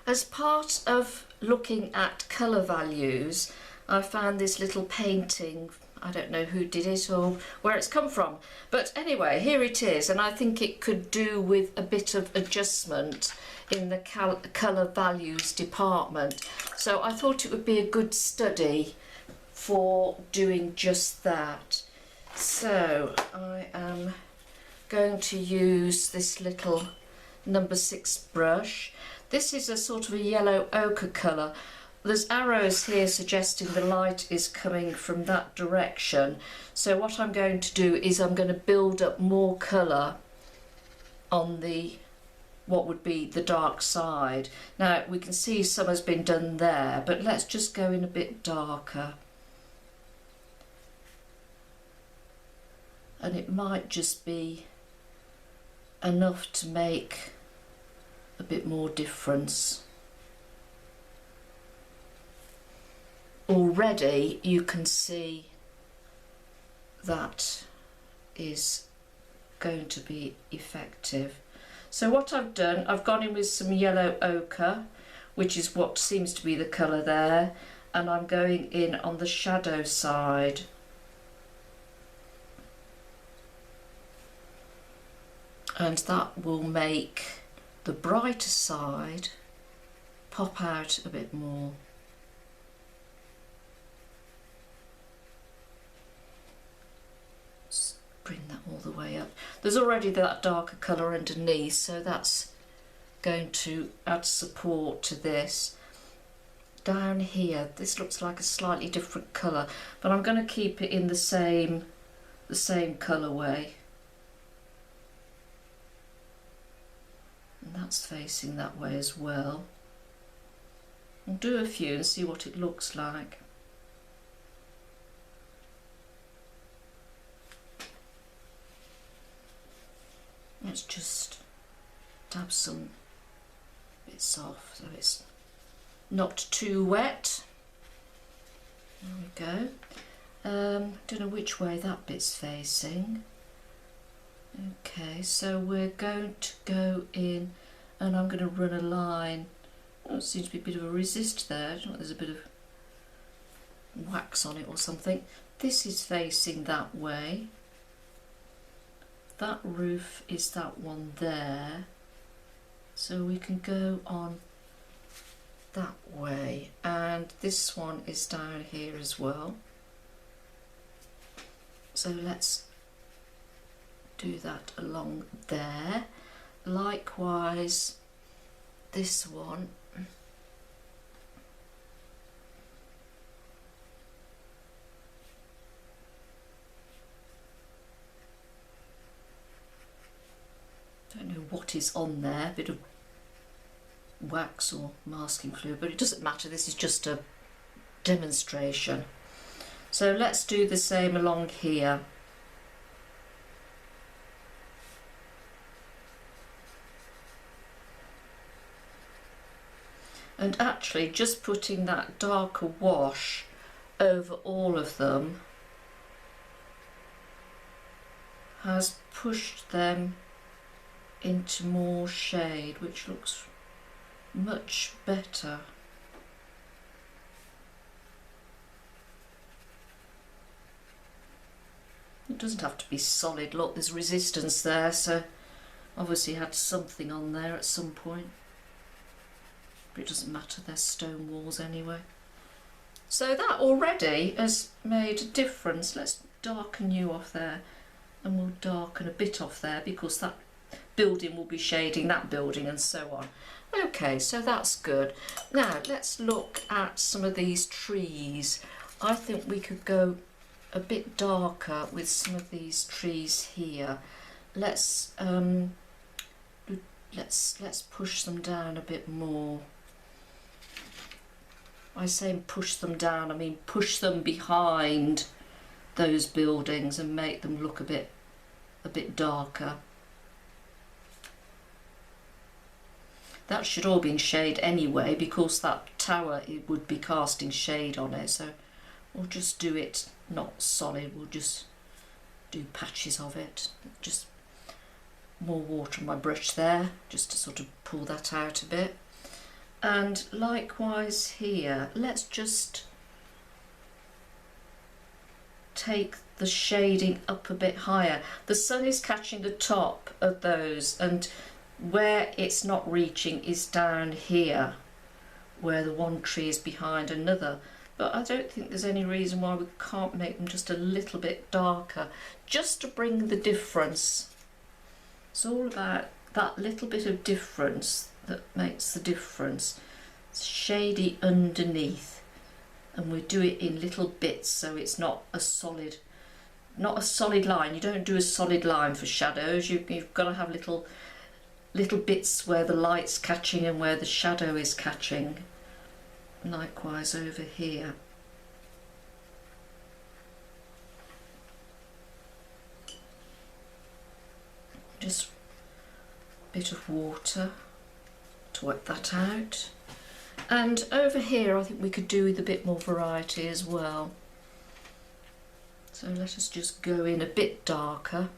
As part of looking at colour values, I found this little painting. I don't know who did it or where it's come from, but anyway, here it is, and I think it could do with a bit of adjustment in the colour values department. So I thought it would be a good study for doing just that. So I am going to use this little number 6 brush. This is a sort of a yellow ochre colour. There's arrows here suggesting the light is coming from that direction. So what I'm going to do is I'm going to build up more colour on the what would be the dark side. Now we can see some has been done there, but let's just go in a bit darker. And it might just be enough to make a bit more difference. Already you can see that is going to be effective. So what I've done, I've gone in with some yellow ochre, which is what seems to be the colour there, and I'm going in on the shadow side. And that will make the brighter side pop out a bit more. Just bring that all the way up. There's already that darker colour underneath, so that's going to add support to this. Down here, this looks like a slightly different colour, but I'm going to keep it in the same colourway. And that's facing that way as well. I'll do a few and see what it looks like. Let's just dab some bits off so it's not too wet. There we go. Don't know which way that bit's facing. Okay, so we're going to go in and I'm going to run a line. Oh, there seems to be a bit of a resist there. I don't know, there's a bit of wax on it or something. This is facing that way. That roof is that one there. So we can go on that way. And this one is down here as well. So let's do that along there. Likewise, this one. Don't know what is on there, a bit of wax or masking fluid, but it doesn't matter, this is just a demonstration. So let's do the same along here. And actually just putting that darker wash over all of them has pushed them into more shade, which looks much better. It doesn't have to be solid. Look, there's resistance there, so obviously had something on there at some point. But it doesn't matter, they're stone walls anyway. So that already has made a difference. Let's darken you off there, and we'll darken a bit off there because that building will be shading that building and so on. Okay, so that's good. Now let's look at some of these trees. I think we could go a bit darker with some of these trees here. Let's push them down a bit more. I say push them down, I mean push them behind those buildings and make them look a bit darker. That should all be in shade anyway, because that tower, it would be casting shade on it, so we'll just do it not solid, we'll just do patches of it. Just more water on my brush there, just to sort of pull that out a bit. And likewise here, let's just take the shading up a bit higher. The sun is catching the top of those, and where it's not reaching is down here, where the one tree is behind another. But I don't think there's any reason why we can't make them just a little bit darker, just to bring the difference. It's all about that little bit of difference that makes the difference. It's shady underneath, and we do it in little bits so it's not a solid line. You don't do a solid line for shadows. You've got to have little bits where the light's catching and where the shadow is catching. Likewise over here. Just a bit of water to wet that out. And over here I think we could do with a bit more variety as well. So let us just go in a bit darker.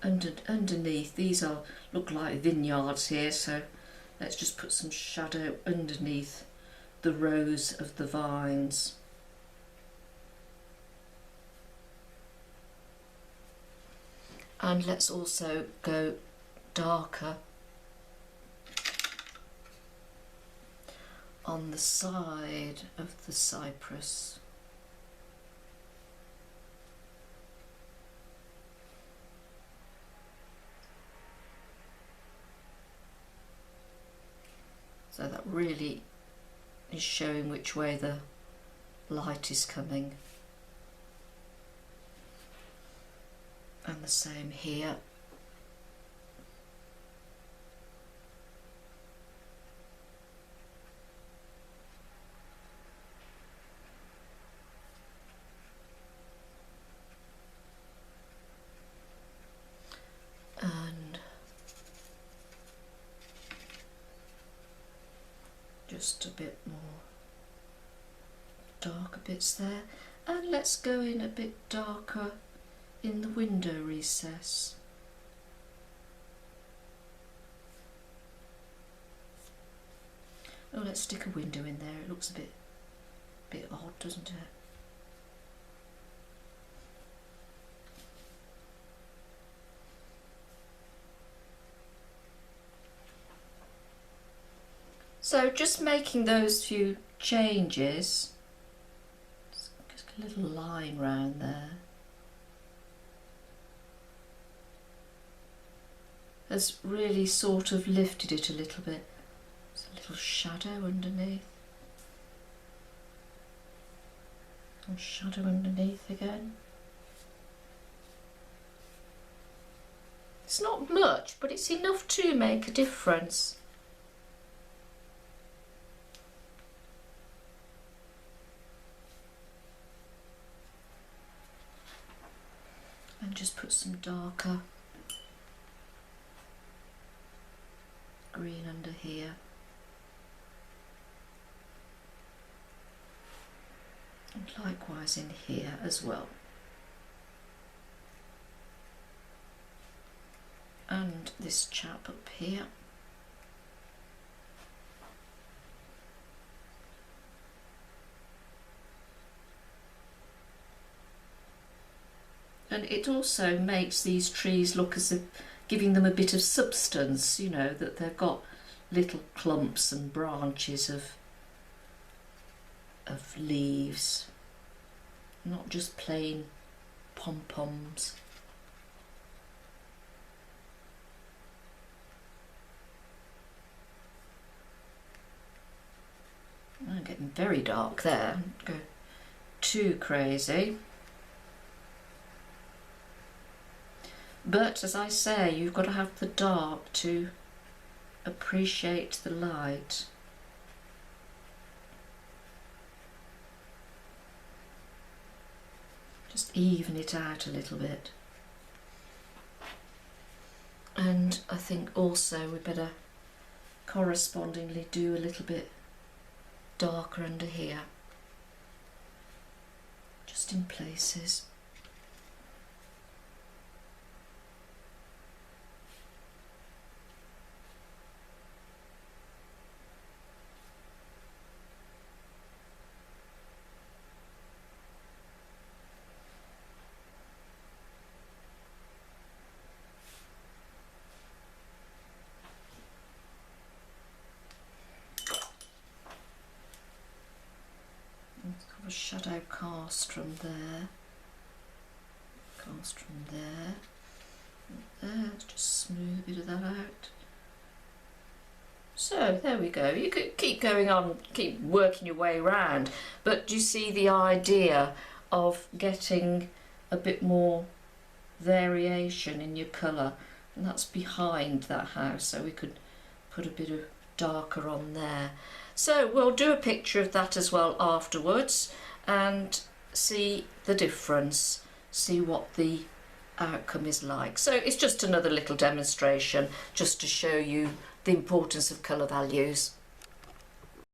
And underneath, these look like vineyards here, so let's just put some shadow underneath the rows of the vines. And let's also go darker on the side of the cypress. So that really is showing which way the light is coming. And the same here. And just a bit more darker bits there. And let's go in a bit darker in the window recess. Oh, let's stick a window in there. It looks a bit odd, doesn't it? So just making those few changes, just a little line round there, has really sort of lifted it a little bit. There's a little shadow underneath. And shadow underneath again. It's not much, but it's enough to make a difference. And just put some darker green under here. And likewise in here as well. And this chap up here. And it also makes these trees look as if giving them a bit of substance, you know, that they've got little clumps and branches of leaves, not just plain pom-poms. I'm getting very dark there. Don't go too crazy. But as I say, you've got to have the dark to appreciate the light. Just even it out a little bit. And I think also we better correspondingly do a little bit darker under here. Just just in places. Have a shadow cast from there, cast from there, let's just smooth a bit of that out. So there we go. You could keep going on, keep working your way around, but do you see the idea of getting a bit more variation in your colour? And that's behind that house, so we could put a bit of darker on there. So we'll do a picture of that as well afterwards and see the difference, see what the outcome is like. So it's just another little demonstration just to show you the importance of colour values.